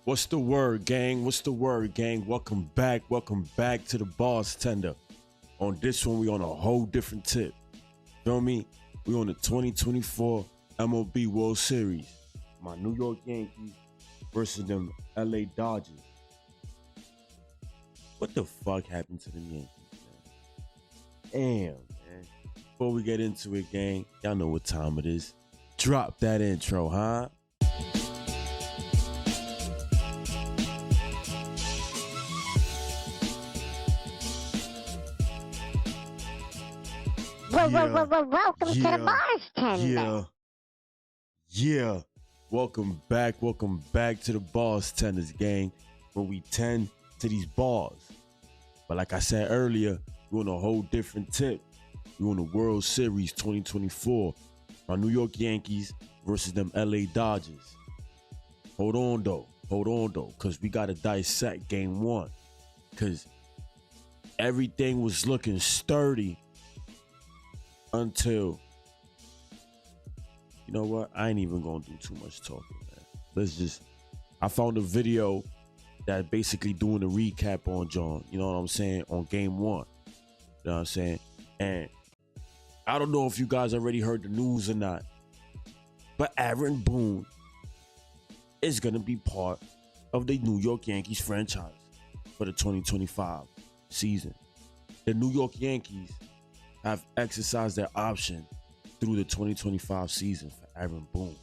What's the word, gang? What's the word, gang? Welcome back. Welcome back to the Boss Tender. On this one, we on a whole different tip. Feel me? We on the 2024 MLB World Series. My New York Yankees versus them LA Dodgers. What the fuck happened to them Yankees, man? Damn, man. Before we get into it, gang, y'all know what time it is. Drop that intro, huh? Welcome to the Boss Tender. Yeah. Welcome back to the Boss Tenders, gang, where we tend to these bars. But like I said earlier, we're on a whole different tip. We're on the World Series 2024. My New York Yankees versus them LA Dodgers. Hold on though, because we got to dissect game one. Because everything was looking sturdy until, you know what? I ain't even gonna do too much talking, man. I found a video that basically doing a recap on John, you know what I'm saying, on game one. You know what I'm saying? And I don't know if you guys already heard the news or not, but Aaron Boone is gonna be part of the New York Yankees franchise for the 2025 season. The New York Yankees have exercised their option through the 2025 season for Aaron Boone.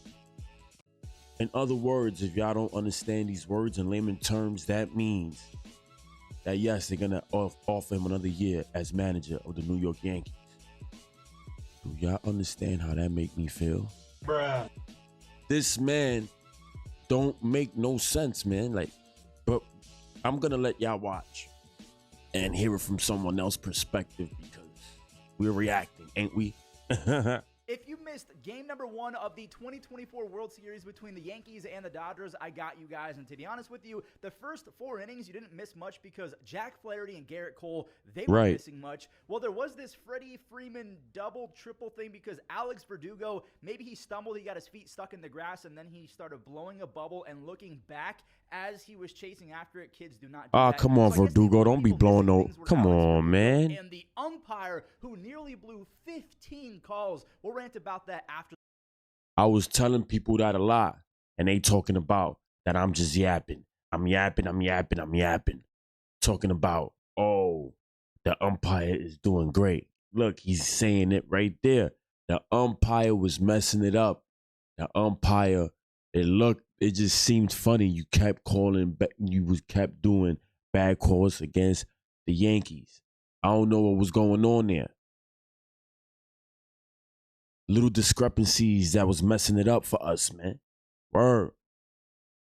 In other words, if y'all don't understand these words in layman terms, that means that yes, they're gonna offer him another year as manager of the New York Yankees. Do y'all understand how that make me feel? Bruh. This man don't make no sense, man. But I'm gonna let y'all watch and hear it from someone else's perspective because we're reacting, ain't we? If you missed game number one of the 2024 World Series between the Yankees and the Dodgers, I got you guys. And to be honest with you, the first 4 innings, you didn't miss much because Jack Flaherty and Garrett Cole, they weren't missing much. Well, there was this Freddie Freeman double, triple thing because Alex Verdugo, maybe he stumbled, he got his feet stuck in the grass, and then he started blowing a bubble and looking back as he was chasing after it. Kids do not do that. Come on, Verdugo. Don't be blowing no. Come on, man. And the umpire who nearly blew 15 calls. We'll rant about that after. I was telling people that a lot, and they talking about that I'm just yapping. I'm yapping. Talking about, oh, the umpire is doing great. Look, he's saying it right there. The umpire was messing it up. The umpire, it just seemed funny. You kept kept doing bad calls against the Yankees. I don't know what was going on there. Little discrepancies that was messing it up for us, man. Word.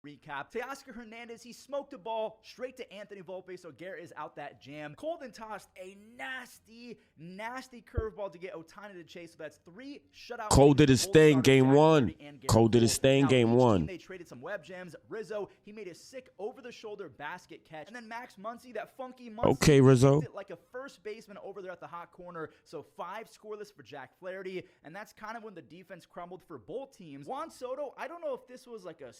Recap. Teoscar Hernandez, he smoked a ball straight to Anthony Volpe, so Garrett is out that jam. Cole then tossed a nasty curveball to get Ohtani to chase, so that's 3 shutout. Cole did his thing game one. They traded some web jams. Rizzo, he made a sick over-the-shoulder basket catch. And then Max Muncy, that funky Muncy. Okay, Rizzo. Like a first baseman over there at the hot corner, so 5 scoreless for Jack Flaherty, and that's kind of when the defense crumbled for both teams. Juan Soto, I don't know if this was like a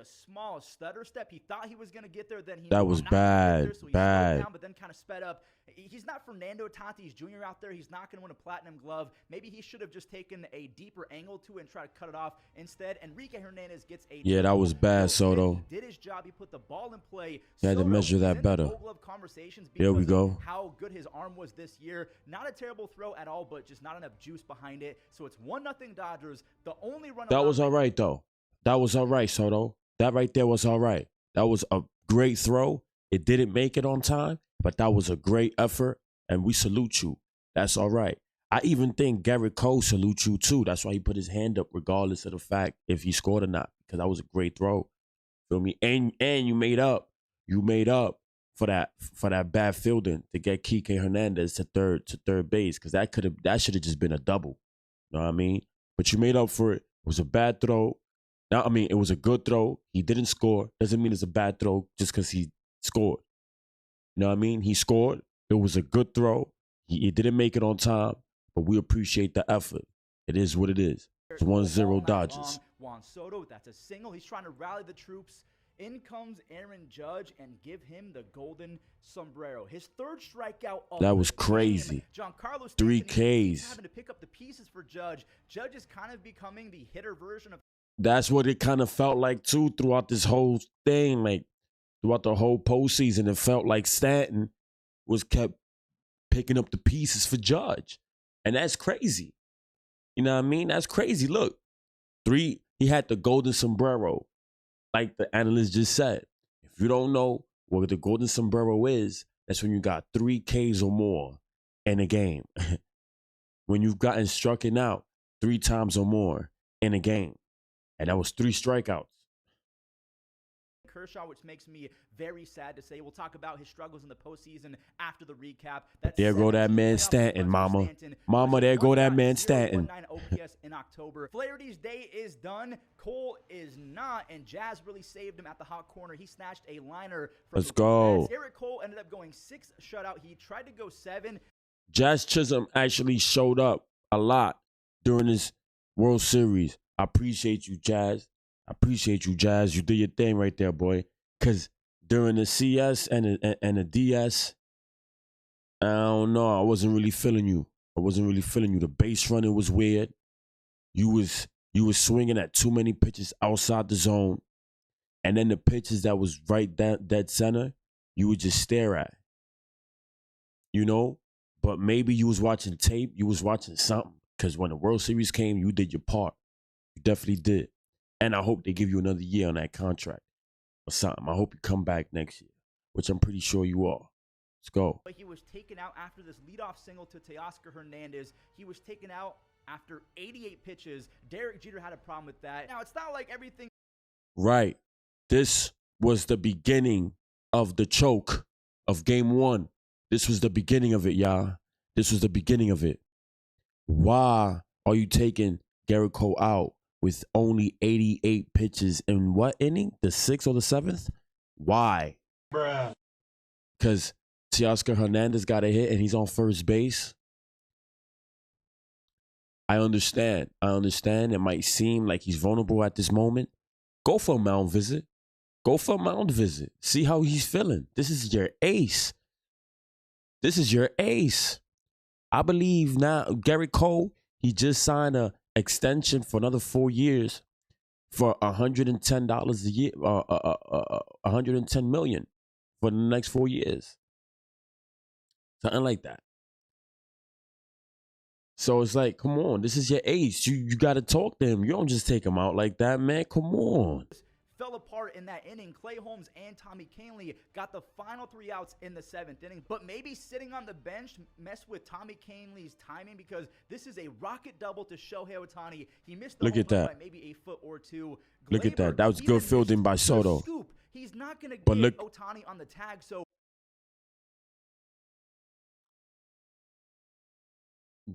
small stutter step. He thought he was going to get there. Then that was bad. So he slowed down, but then kind of sped up. He's not Fernando Tatis Jr. out there. He's not going to win a platinum glove. Maybe he should have just taken a deeper angle to it and tried to cut it off instead. Enrique Hernandez gets a that was bad, Soto. He did his job. He put the ball in play. He had to measure that better. There we go. How good his arm was this year. Not a terrible throw at all, but just not enough juice behind it. So it's 1-0 Dodgers. The only run. That was all right though. That was all right, Soto. That right there was all right. That was a great throw. It didn't make it on time, but that was a great effort, and we salute you. That's all right. I even think Garrett Cole salutes you too. That's why he put his hand up regardless of the fact if he scored or not, because that was a great throw. Feel me? And you made up. You made up for that bad fielding to get Kike Hernandez to third base, because that should have just been a double. You know what I mean? But you made up for it. It was a bad throw. Now, I mean, it was a good throw. He didn't score. Doesn't mean it's a bad throw just because he scored. You know what I mean? He scored. It was a good throw. He didn't make it on time, but we appreciate the effort. It is what it is. It's 1-0 Dodgers. Juan Soto, that's a single. He's trying to rally the troops In comes Aaron Judge and give him the golden sombrero. His third strikeout of That was the crazy. game. Giancarlo 3 Stanton, he's Ks. having to pick up the pieces for Judge. Judge is kind of becoming the hitter version of. That's what it kind of felt like too throughout this whole thing. Like throughout the whole postseason, it felt like Stanton was kept picking up the pieces for Judge. And that's crazy. You know what I mean? That's crazy. Look, he had the golden sombrero. Like the analyst just said, if you don't know what the golden sombrero is, that's when you got 3 Ks or more in a game. When you've gotten strucken out 3 times or more in a game. And that was 3 strikeouts. Kershaw, which makes me very sad to say. We'll talk about his struggles in the postseason after the recap. There go that man Stanton, mama. Mama, there go that man Stanton. OPS in October. Flaherty's day is done. Cole is not, and Jazz really saved him at the hot corner. He snatched a liner from Let's go. Garrett Cole ended up going 6 shutout. He tried to go 7. Jazz Chisholm actually showed up a lot during this World Series. I appreciate you, Jazz. I appreciate you, Jazz. You did your thing right there, boy. Because during the CS and the DS, I don't know. I wasn't really feeling you. The base running was weird. You was swinging at too many pitches outside the zone. And then the pitches that was right dead center, you would just stare at. You know? But maybe you was watching tape. You was watching something. Because when the World Series came, you did your part. You definitely did. And I hope they give you another year on that contract or something. I hope you come back next year, which I'm pretty sure you are. Let's go. But he was taken out after this leadoff single to Teoscar Hernandez. He was taken out after 88 pitches. Derek Jeter had a problem with that. Now, it's not like everything. Right. This was the beginning of the choke of Game 1. This was the beginning of it, y'all. This was the beginning of it. Why are you taking Garrett Cole out with only 88 pitches in what inning? The 6th or the 7th? Why? Bruh. Because Teoscar Hernandez got a hit and he's on first base. I understand. It might seem like he's vulnerable at this moment. Go for a mound visit. See how he's feeling. This is your ace. I believe now Garrett Cole, he just signed a extension for another 4 years for $110 a year, $110 million for the next 4 years. Something like that. So it's like, come on, this is your ace. You got to talk to him. You don't just take him out like that, man. Come on. Fell apart in that inning. Clay Holmes and Tommy Kahnle got the final 3 outs in the 7th inning, but maybe sitting on the bench messed with Tommy Kahnle's timing because this is a rocket double to Shohei Ohtani. He missed the home run by maybe a foot or two. Look at that. That was good fielding by Soto. Scoop. He's not going to get Ohtani on the tag, so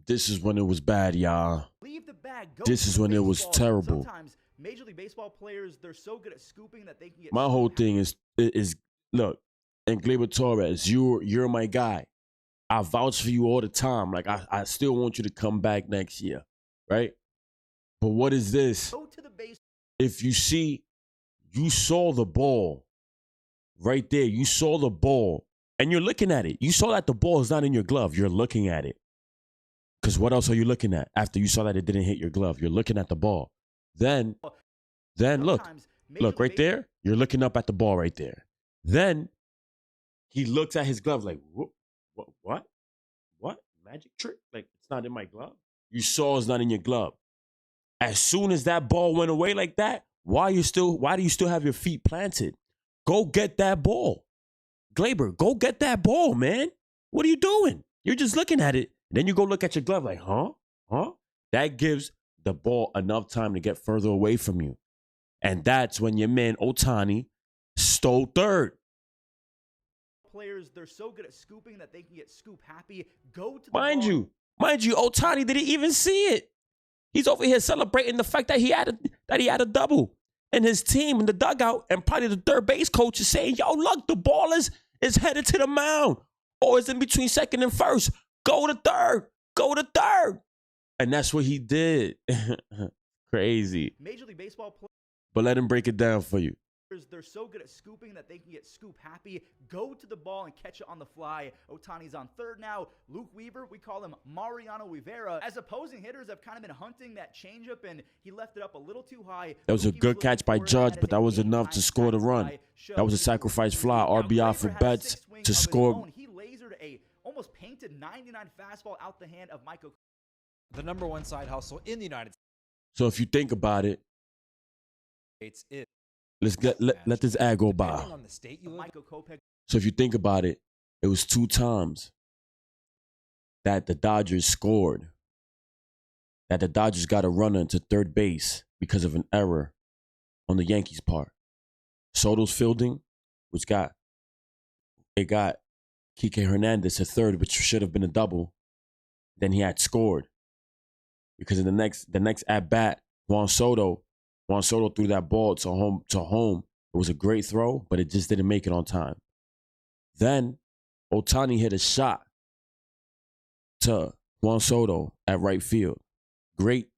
this is when it was bad, y'all. Leave the bag. This is when it was terrible. Sometimes Major League Baseball players, they're so good at scooping that they can get. My whole thing is look, and Gleyber Torres, you're my guy. I vouch for you all the time. Like I still want you to come back next year, right? But what is this? Go to the base. If you see, you saw the ball right there. You saw the ball, and you're looking at it. You saw that the ball is not in your glove. You're looking at it. Because what else are you looking at after you saw that it didn't hit your glove? You're looking at the ball. Then look right there. You're looking up at the ball right there. Then he looks at his glove like, what? Magic trick? Like, it's not in my glove? You saw it's not in your glove. As soon as that ball went away like that, why do you still have your feet planted? Go get that ball. Gleyber, go get that ball, man. What are you doing? You're just looking at it. Then you go look at your glove like, huh? That gives the ball enough time to get further away from you. And that's when your man Ohtani stole third. Players, they're so good at scooping that they can get scoop happy. Go to the Mind you, Ohtani didn't even see it. He's over here celebrating the fact that he had a double. And his team in the dugout and probably the third base coach is saying, yo, look, the ball is headed to the mound. Or it's in between second and first. Go to third. And that's what he did. Crazy. Major League Baseball players. But let him break it down for you. hitters, they're so good at scooping that they can get scoop happy, go to the ball and catch it on the fly. Ohtani's on third now. Luke Weaver, we call him Mariano Rivera. As opposing hitters have kind of been hunting that changeup, and he left it up a little too high. That was a good catch by Judge, but that was enough to score the run. That was a sacrifice fly, RBI for Betts to score. He lasered a almost painted 99 fastball out the hand of Michael. The #1 side hustle in the United So if you think about it, States is let this ad go by. on the state you live in. So if you think about it, it was 2 times that the Dodgers scored, that the Dodgers got a runner to third base because of an error on the Yankees' part. Soto's fielding, which got Kike Hernandez to third, which should have been a double. Then he had scored because in the next at bat, Juan Soto threw that ball to home. It was a great throw, but it just didn't make it on time. Then Ohtani hit a shot to Juan Soto at right field. Great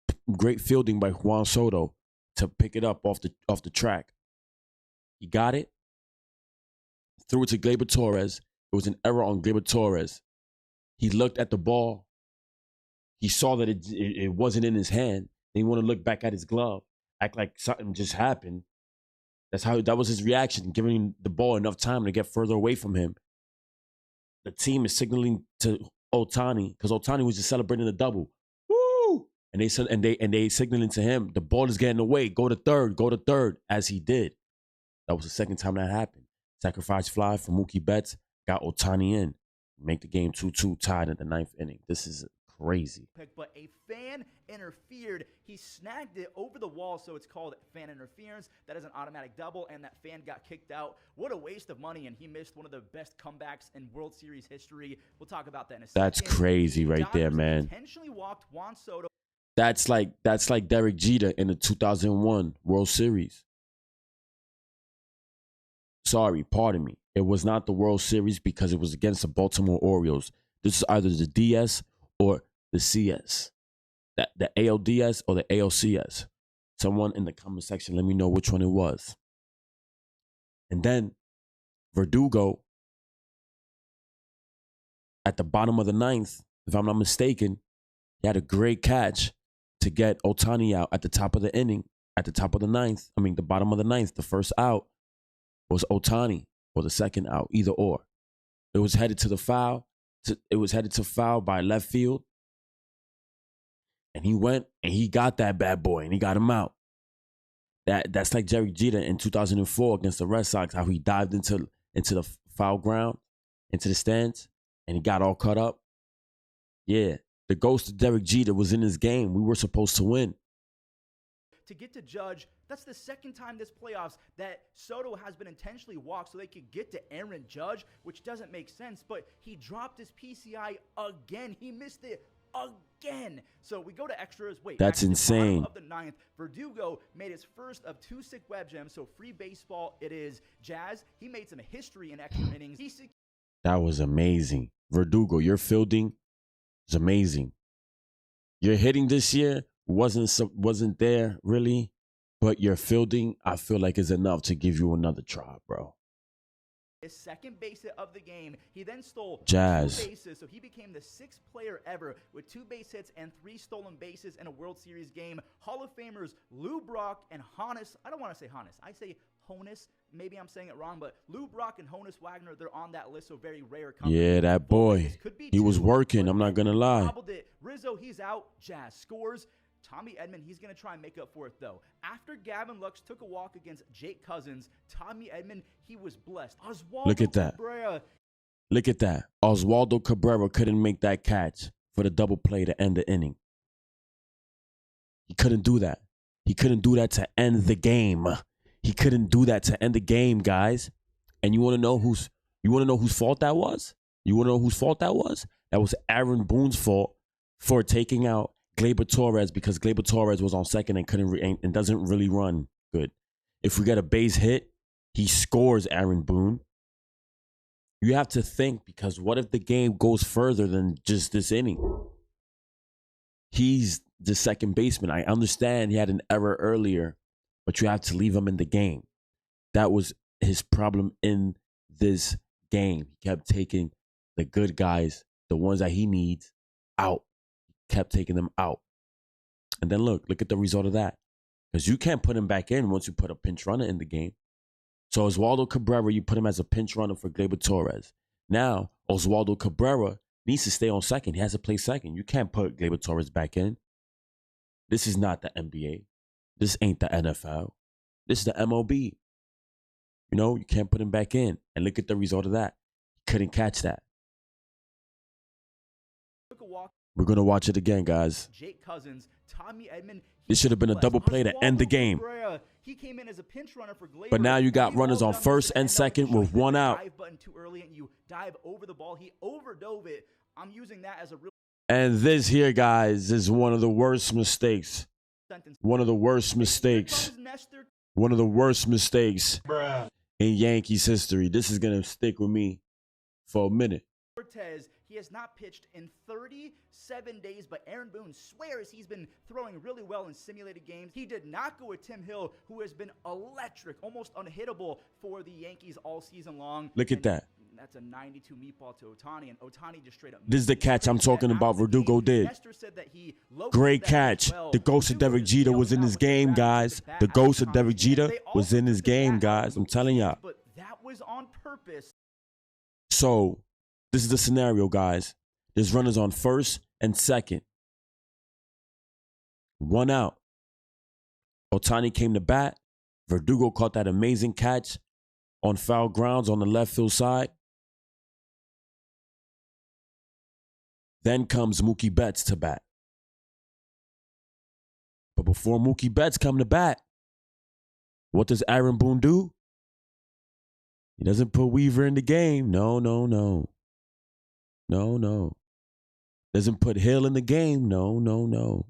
fielding by Juan Soto to pick it up off the track. He got it, threw it to Gleyber Torres. It was an error on Gleyber Torres. He looked at the ball. He saw that it wasn't in his hand. Then he wanted to look back at his glove, act like something just happened. That was his reaction, giving the ball enough time to get further away from him. The team is signaling to Ohtani because Ohtani was just celebrating the double. Woo! And they signaling to him, the ball is getting away. Go to third, as he did. That was the second time that happened. Sacrifice fly for Mookie Betts got Ohtani in. Make the game 2-2 tied in the 9th inning. This is crazy. But a fan interfered. He snagged it over the wall, so it's called fan interference. That is an automatic double, and that fan got kicked out. What a waste of money, and he missed one of the best comebacks in World Series history. We'll talk about that in a second. That's crazy right there, man. Intentionally walked Juan Soto. That's like Derek Jeter in the 2001 World Series. Sorry, pardon me. It was not the World Series because it was against the Baltimore Orioles. This is either the DS or the CS. The ALDS or the ALCS. Someone in the comment section, let me know which one it was. And then Verdugo, at the bottom of the 9th, if I'm not mistaken, he had a great catch to get Ohtani out at the top of the inning, at the top of the 9th. I mean, the bottom of the 9th, the first out was Ohtani, or the second out, either or. It was headed to the foul. It was headed to foul by left field. And he went and he got that bad boy and he got him out. That's like Derek Jeter in 2004 against the Red Sox, how he dived into the foul ground, into the stands, and he got all cut up. Yeah, the ghost of Derek Jeter was in his game. We were supposed to win. To get to Judge, that's the second time this playoffs that Soto has been intentionally walked so they could get to Aaron Judge, which doesn't make sense, but he dropped his PCI again. He missed it again. So we go to extras. Wait, that's insane. Of the 9th, Verdugo made his first of 2 sick web gems, so free baseball it is. Jazz, he made some history in extra innings. That was amazing. Verdugo, your fielding is amazing. Your hitting this year wasn't there really, but your fielding, I feel like, is enough to give you another try, bro. His second base hit of the game. He then stole Jazz. 2 bases, so he became the 6th player ever with 2 base hits and 3 stolen bases in a World Series game. Hall of Famers Lou Brock and Honus. I don't want to say Honus. I say Honus. Maybe I'm saying it wrong, but Lou Brock and Honus Wagner, they're on that list, so very rare company. Yeah, that boy. He was working. I'm not going to lie. Rizzo, he's out. Jazz scores. Tommy Edman, he's going to try and make up for it, though. After Gavin Lux took a walk against Jake Cousins, Tommy Edman, he was blessed. Look at that. Cabrera. Look at that. Oswaldo Cabrera couldn't make that catch for the double play to end the inning. He couldn't do that. He couldn't do that to end the game. He couldn't do that to end the game, guys. And you want to know whose fault that was? You want to know whose fault that was? That was Aaron Boone's fault for taking out Gleyber Torres because Gleyber Torres was on second and doesn't really run good. If we get a base hit, he scores Aaron Boone. You have to think, because what if the game goes further than just this inning? He's the second baseman. I understand he had an error earlier, but you have to leave him in the game. That was his problem in this game. He kept taking the good guys, the ones that he needs, out. Kept taking them out. And then look at the result of that. Because you can't put him back in once you put a pinch runner in the game. So Oswaldo Cabrera, you put him as a pinch runner for Gleyber Torres. Now, Oswaldo Cabrera needs to stay on second. He has to play second. You can't put Gleyber Torres back in. This is not the NBA. This ain't the NFL. This is the MLB. You know, you can't put him back in. And look at the result of that. He couldn't catch that. We're going to watch it again, guys. Jake Cousins, Tommy Edman. This should have been a double play to end the game. He came in as a pinch runner for Gleyber. But now you got runners on first and second with one out. Dive button too early and you dive over the ball. He overdove it. I'm using that as a real. And this here, guys, is one of the worst mistakes. One of the worst mistakes. One of the worst mistakes in Yankees history. This is going to stick with me for a minute. Cortez, he has not pitched in 37 days, but Aaron Boone swears he's been throwing really well in simulated games. He did not go with Tim Hill, who has been electric, almost unhittable for the Yankees all season long. Look at that. That's a 92 meatball to Ohtani, and Ohtani just straight up. This is the catch I'm talking about. Verdugo did. Great catch. The ghost of Derek Jeter was in his game, guys. The ghost of Derek Jeter was in his game, guys. I'm telling y'all. But that was on purpose. So this is the scenario, guys. There's runners on first and second. One out. Ohtani came to bat. Verdugo caught that amazing catch on foul grounds on the left field side. Then comes Mookie Betts to bat. But before Mookie Betts come to bat, what does Aaron Boone do? He doesn't put Weaver in the game. No. Doesn't put Hill in the game. No.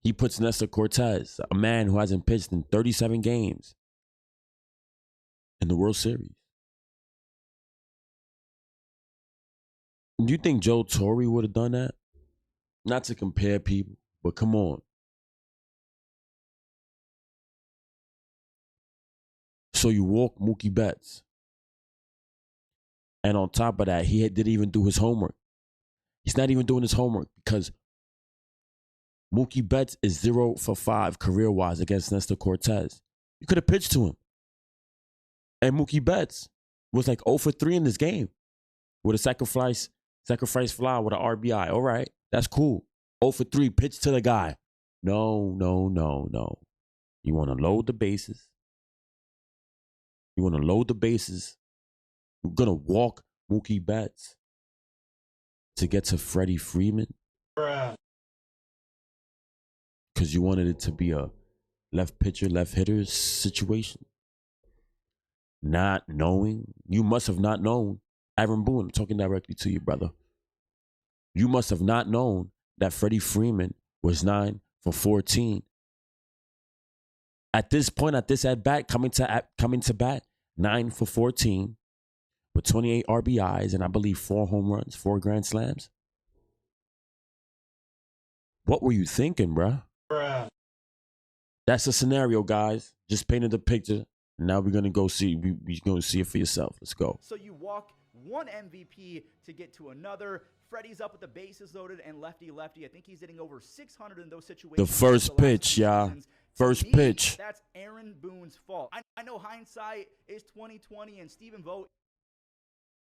He puts Nestor Cortez, a man who hasn't pitched in 37 games in the World Series. Do you think Joe Torre would have done that? Not to compare people, but come on. So you walk Mookie Betts. And on top of that, he didn't even do his homework. He's not even doing his homework because Mookie Betts is 0 for 5 career-wise against Nestor Cortez. You could have pitched to him. And Mookie Betts was like 0 for 3 in this game with a sacrifice fly with an RBI. All right, that's cool. 0 for 3, pitch to the guy. No. You want to load the bases. You're going to walk Mookie Betts to get to Freddie Freeman. Because you wanted it to be a left pitcher, left hitter situation. Not knowing. You must have not known. Aaron Boone, I'm talking directly to you, brother. You must have not known that Freddie Freeman was 9 for 14. At this point, at this at-bat, coming to bat, 9 for 14 with 28 RBIs and I believe 4 home runs, 4 grand slams. What were you thinking, bruh? That's the scenario, guys. Just painted the picture. Now we're gonna go see. We're gonna see it for yourself. Let's go. So you walk one MVP to get to another. Freddie's up with the bases loaded and lefty. I think he's hitting over 600 in those situations. The first pitch, yeah. First pitch. That's Aaron Boone's fault. I know hindsight is 20/20, and Stephen Vogt.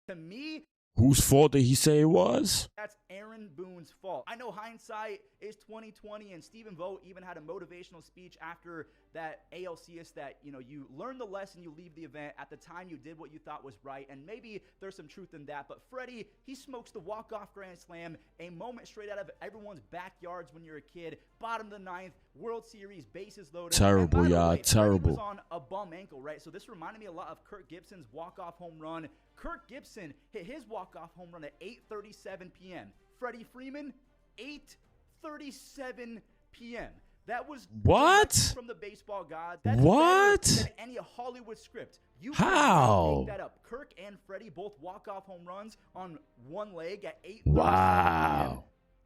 To me, whose fault did he say it was? That's Aaron Boone's fault. I know hindsight is 20/20, and Stephen Vogt even had a motivational speech after that ALCS that, you learn the lesson, you leave the event. At the time, you did what you thought was right, and maybe there's some truth in that. But Freddie, he smokes the walk-off grand slam, a moment straight out of everyone's backyards when you're a kid. Bottom of the 9th, World Series, bases loaded. Terrible, y'all, terrible. Freddie was on a bum ankle, right? So this reminded me a lot of Kirk Gibson's walk-off home run. Kirk Gibson hit his walk-off home run at 8:37 p.m. Freddie Freeman, 8:37 p.m. That was what from the baseball gods. That's what? Better than any Hollywood script. You How? Make that up. Kirk and Freddie both walk-off home runs on one leg at 8:37 Wow.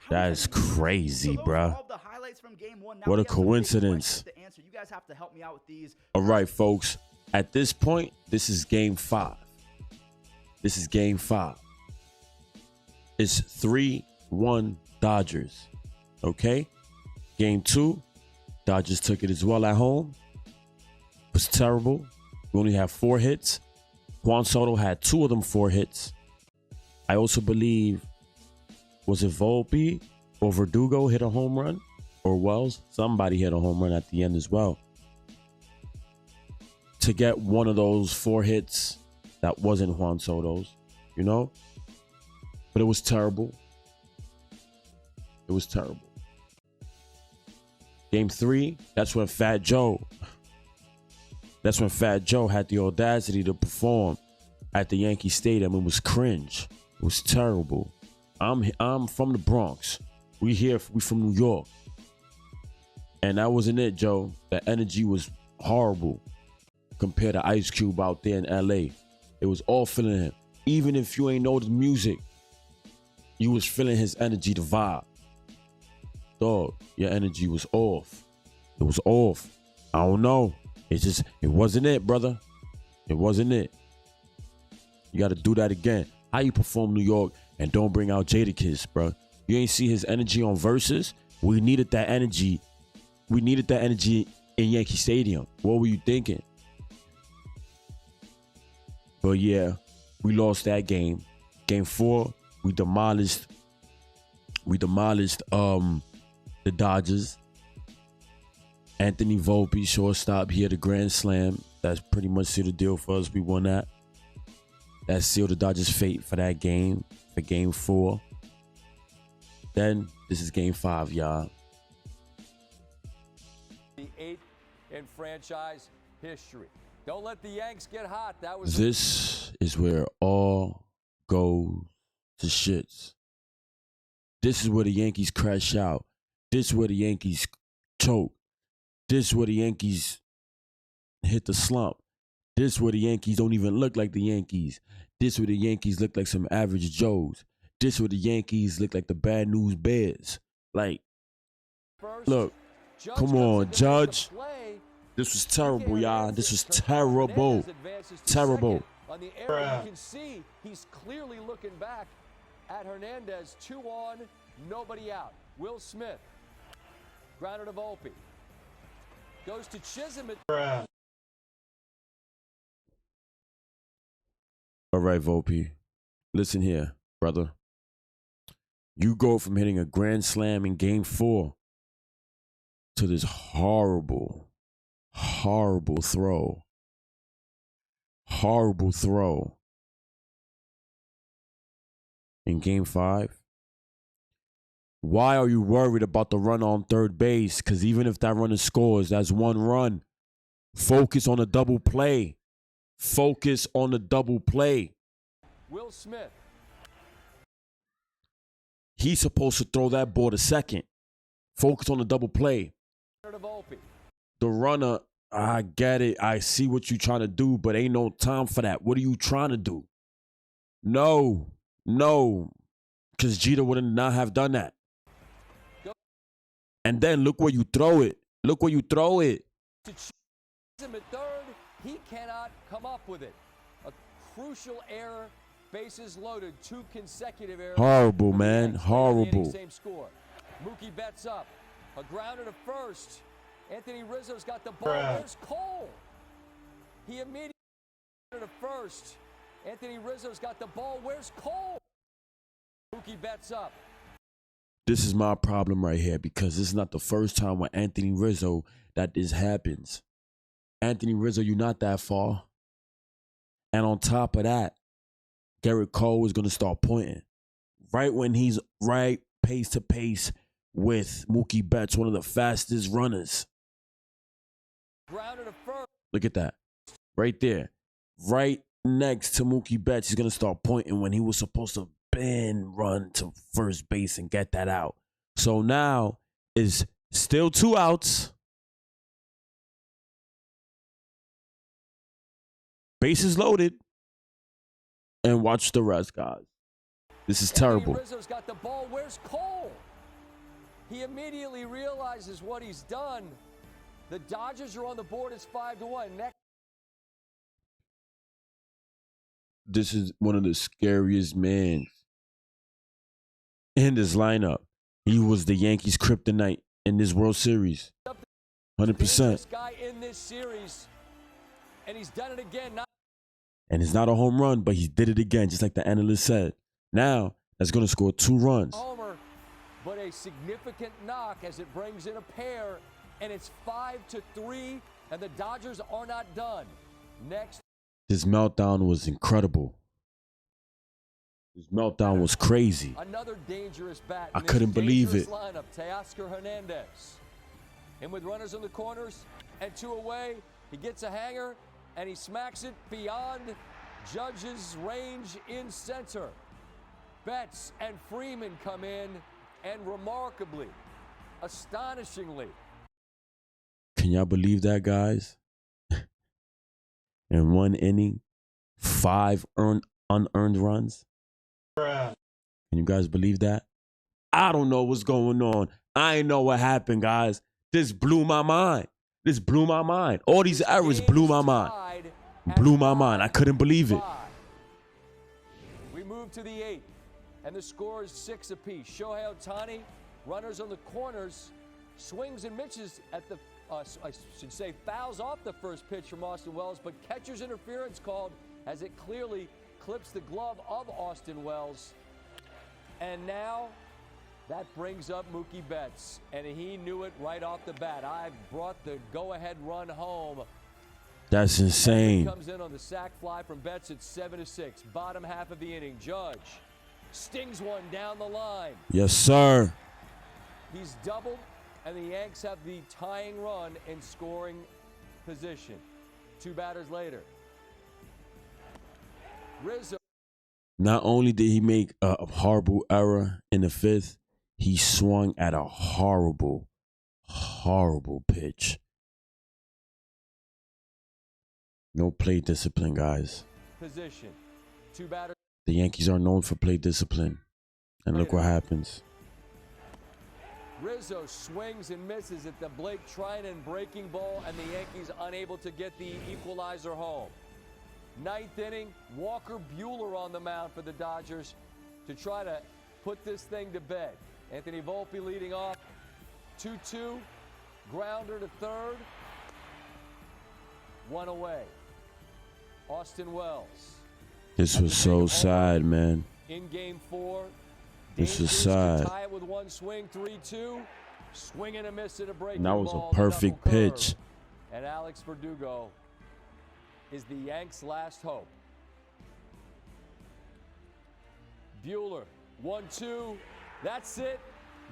That is crazy, bruh. What a coincidence. You guys have to help me out with these. All right, folks. At this point, this is game 5. This is game 5. It's 3-1 Dodgers. Okay? Game 2, Dodgers took it as well at home. It was terrible. We only have 4 hits. Juan Soto had 2 of them 4 hits. I also believe, was it Volpe or Verdugo hit a home run? Or Wells? Somebody hit a home run at the end as well. To get one of those 4 hits that wasn't Juan Soto's, you know? But it was terrible. It was terrible. Game 3, that's when Fat Joe had the audacity to perform at the Yankee Stadium. It was cringe. It was terrible. I'm from the Bronx. We from New York. And that wasn't it, Joe. The energy was horrible compared to Ice Cube out there in LA. It was all feeling him. Even if you ain't know the music, you was feeling his energy, the vibe. Dog, your energy was off. It was off. I don't know. It wasn't it, brother. It wasn't it. You got to do that again. How you perform New York and don't bring out Jadakiss, bro? You ain't see his energy on Versus? We needed that energy. We needed that energy in Yankee Stadium. What were you thinking? But yeah, we lost that game. Game 4, we demolished the Dodgers. Anthony Volpe, shortstop, he had a grand slam. That's pretty much sealed the deal for us. We won that. That sealed the Dodgers' fate for that game, for game 4. Then, this is game 5, y'all. The 8th in franchise history. Don't let the Yanks get hot. That was. This is where all goes to shits. This is where the Yankees crash out. This is where the Yankees choke. This is where the Yankees hit the slump. This is where the Yankees don't even look like the Yankees. This is where the Yankees look like some average Joes. This is where the Yankees look like the Bad News Bears. Like, look, come on, Judge. This was terrible, y'all. This was terrible. Terrible. On the area, you can see he's clearly looking back at Hernandez. 2 on, nobody out. Will Smith. Grounder to Volpe. Goes to Chisholm. All right, Volpe. Listen here, brother. You go from hitting a grand slam in game 4 to this horrible, horrible throw. Horrible throw in game 5. Why are you worried about the run on third base? Because even if that runner scores, that's 1 run. Focus on the double play. Focus on the double play. Will Smith. He's supposed to throw that ball to second. Focus on the double play. The runner, I get it. I see what you're trying to do, but ain't no time for that. What are you trying to do? No. Because Jeter would not have done that. And then look where you throw it. Look where you throw it. To him at third, he cannot come up with it. A crucial error. Bases loaded. 2 consecutive errors. Horrible, man. Horrible. Same score. Mookie Betts up. A grounder to first. Anthony Rizzo's got the ball. Where's Cole? He immediately to first. Anthony Rizzo's got the ball. Where's Cole? Mookie Betts up. This is my problem right here because this is not the first time with Anthony Rizzo that this happens. Anthony Rizzo, you're not that far. And on top of that, Garrett Cole is going to start pointing. Right when he's right pace to pace with Mookie Betts, one of the fastest runners. Look at that. Right there. Right next to Mookie Betts, he's going to start pointing when he was supposed to bend, run to first base and get that out. So now is still 2 outs. Bases loaded. And watch the rest, guys. This is terrible. Rizzo's got the ball. Where's Cole? He immediately realizes what he's done. The Dodgers are on the board. It's 5-1. Next. This is one of the scariest men in this lineup. He was the Yankees' kryptonite in this World Series. 100%. Guy in this series, and he's done it again. And it's not a home run, but he did it again, just like the analyst said. Now, that's going to score 2 runs. Homer, but a significant knock as it brings in a pair, and it's 5-3, and the Dodgers are not done. Next. His meltdown was incredible. His meltdown was crazy. Another dangerous bat. I couldn't believe it. Lineup, Teoscar Hernandez. And with runners in the corners and 2 away, he gets a hanger and he smacks it beyond Judge's range in center. Betts and Freeman come in, and remarkably, astonishingly. Can y'all believe that, guys? In 1 inning, 5 unearned runs. Can you guys believe that? I don't know what's going on. I ain't know what happened, guys. This blew my mind. This blew my mind. All these errors blew my mind. Blew my mind. I couldn't believe it. We move to the 8th, and the score is 6 apiece. Shohei Ohtani, runners on the corners, swings and misses at the, I should say, fouls off the first pitch from Austin Wells, but catcher's interference called as it clearly clips the glove of Austin Wells. And now that brings up Mookie Betts, and he knew it right off the bat. I brought the go-ahead run home. That's insane. Comes in on the sac fly from Betts at 7-6. Bottom half of the inning. Judge stings one down the line. Yes, sir. He's doubled, and the Yanks have the tying run in scoring position. 2 batters later. Rizzo. Not only did he make a horrible error in the 5th, he swung at a horrible, horrible pitch. No play discipline, guys. Position. 2 batters. The Yankees are known for play discipline. And look what happens. Rizzo swings and misses at the Blake Trinan breaking ball, and the Yankees unable to get the equalizer home. 9th inning, Walker Buehler on the mound for the Dodgers to try to put this thing to bed. Anthony Volpe leading off. 2-2, grounder to third. 1 away. Austin Wells. This was so sad, man. In game 4. This was sad. Tie it with 1 swing, 3-2. Swing and a miss at a breaking And that was ball, a perfect pitch. And Alex Verdugo is the Yanks' last hope. Buehler, 1-2. That's it.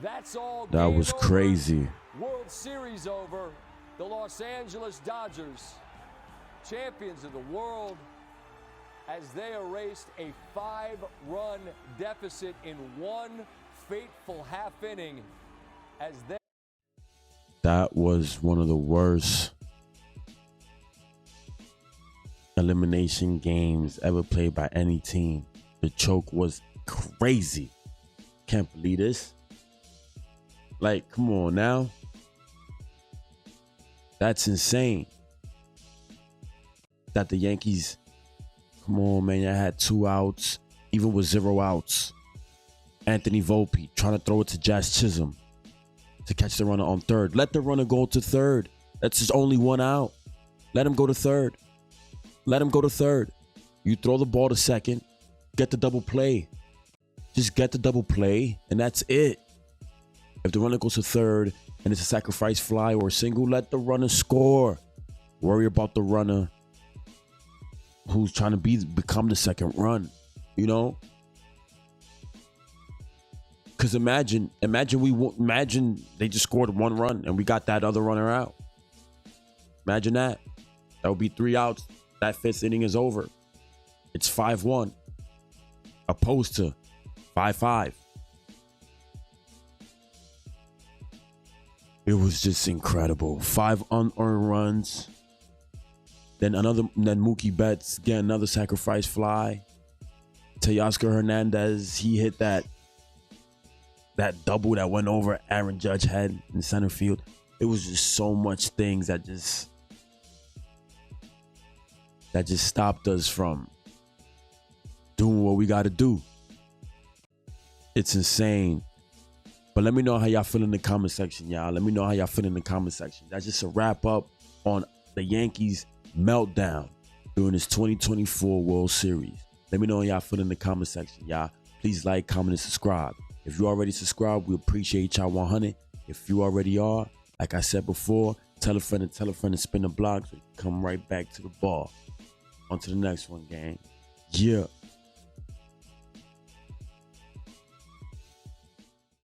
That's all. That was crazy. World Series over. The Los Angeles Dodgers, champions of the world, as they erased a 5-run deficit in 1 fateful half inning. That was one of the worst elimination games ever played by any team. The choke was crazy. Can't believe this. Like, come on now. That's insane. That the Yankees, come on, man, you had 2 outs, even with 0 outs. Anthony Volpe trying to throw it to Jazz Chisholm to catch the runner on third. Let the runner go to third. That's just only 1 out. Let him go to third. Let him go to third. You throw the ball to second, get the double play. Just get the double play, and that's it. If the runner goes to third and it's a sacrifice fly or a single, let the runner score. Worry about the runner who's trying to become the second run, you know? Because imagine they just scored 1 run and we got that other runner out. Imagine that. That would be 3 outs. That 5th inning is over. It's 5-1 opposed to 5-5. It was just incredible. 5 unearned runs. Then Mookie Betts get another sacrifice fly. Teoscar Hernandez, he hit that that double that went over Aaron Judge head in center field. It was just so much things that just stopped us from doing what we got to do. It's insane. But let me know how y'all feel in the comment section, y'all. Let me know how y'all feel in the comment section. That's just a wrap up on the Yankees meltdown during this 2024 World Series. Let me know how y'all feel in the comment section, y'all. Please like, comment, and subscribe. If you already subscribed, we appreciate y'all 100. If you already are, like I said before, tell a friend and spin the block so you come right back to the ball. On to the next one, gang. Yeah.